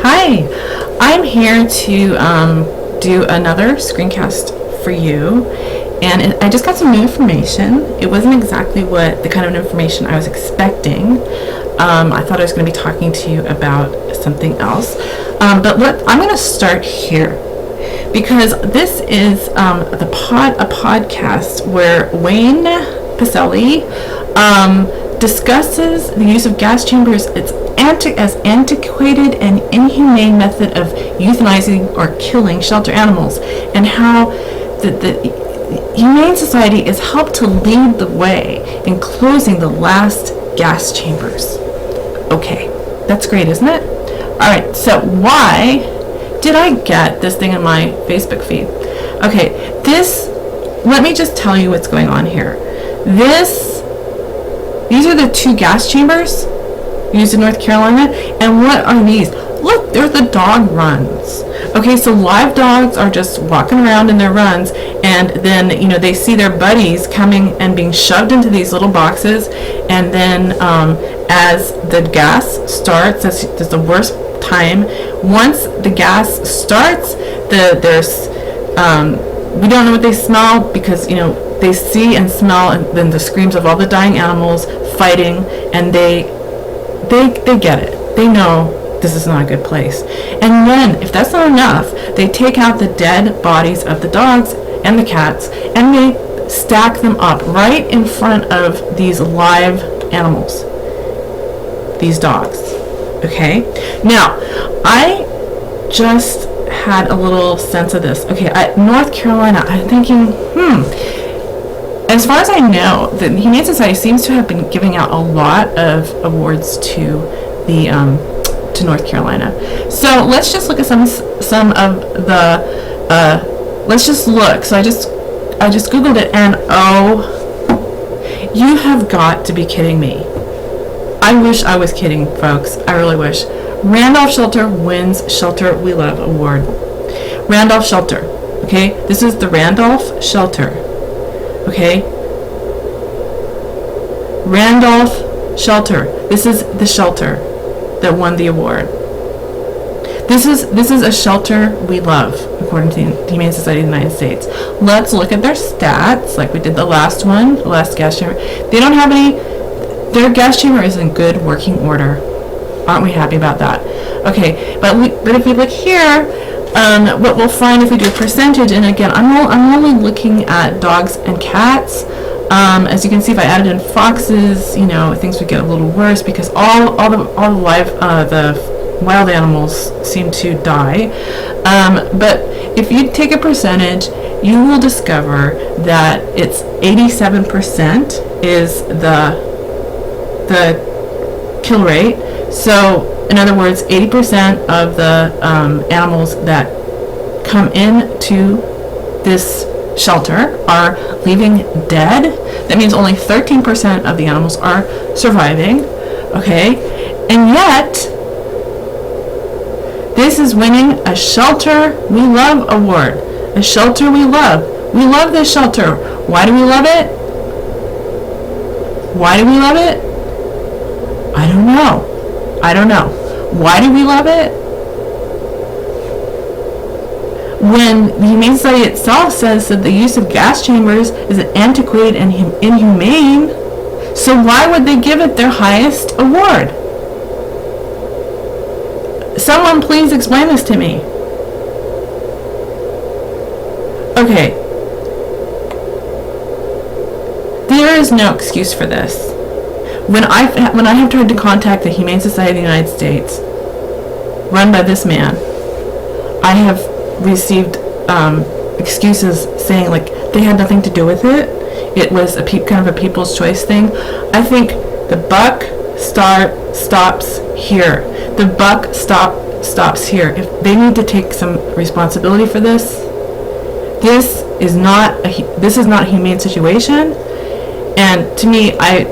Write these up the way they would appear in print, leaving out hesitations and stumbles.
Hi, I'm here to do another screencast for you, and I just got some new information. It wasn't exactly what the kind of information I was expecting. I thought I was going to be talking to you about something else, I'm going to start here because this is a podcast where Wayne Pacelli discusses the use of gas chambers as antiquated and inhumane method of euthanizing or killing shelter animals, and how the Humane Society is helped to lead the way in closing the last gas chambers. Okay, that's great, isn't it? Alright, so why did I get this thing in my Facebook feed? Okay, let me just tell you what's going on here. These are the two gas chambers used in North Carolina, and what are these? Look, they're the dog runs. Okay, so live dogs are just walking around in their runs, and then they see their buddies coming and being shoved into these little boxes, and then as the gas starts, that's the worst time. Once the gas starts, there's we don't know what they smell because they see and smell, and then the screams of all the dying animals fighting, and they get it. They know this is not a good place. And then, if that's not enough, they take out the dead bodies of the dogs and the cats, and they stack them up right in front of these live animals, these dogs. Okay? Now, I just had a little sense of this. Okay, North Carolina, I'm thinking, as far as I know, the Humane Society seems to have been giving out a lot of awards to to North Carolina. So let's just look at some of the. Let's just look. So I just Googled it, and you have got to be kidding me. I wish I was kidding, folks. I really wish. Randolph Shelter wins Shelter We Love Award. Randolph Shelter. Okay, this is the Randolph Shelter. Okay, Randolph Shelter. This is the shelter that won the award. This is a shelter we love, according to the Humane Society of the United States. Let's look at their stats, like we did the last one, the last gas chamber. They don't have any. Their gas chamber is in good working order. Aren't we happy about that? Okay, but if we look here, what we'll find if we do a percentage, and again, I'm only looking at dogs and cats. As you can see, if I added in foxes, things would get a little worse because all the wild animals seem to die. But if you take a percentage, you will discover that it's 87% is the kill rate. So, in other words, 80% of the animals that come into this shelter are leaving dead. That means only 13% of the animals are surviving. Okay? And yet, this is winning a Shelter We Love award. A shelter we love. We love this shelter. Why do we love it? Why do we love it? I don't know. Why do we love it? When the Humane Society itself says that the use of gas chambers is antiquated and inhumane, so why would they give it their highest award? Someone please explain this to me. Okay. There is no excuse for this. When I have tried to contact the Humane Society of the United States, run by this man, I have received excuses saying like they had nothing to do with it. It was kind of a people's choice thing. I think the buck stops here. The buck stops here. If they need to take some responsibility for this, this is not a humane situation. And to me, I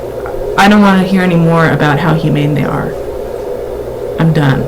don't want to hear any more about how humane they are. I'm done.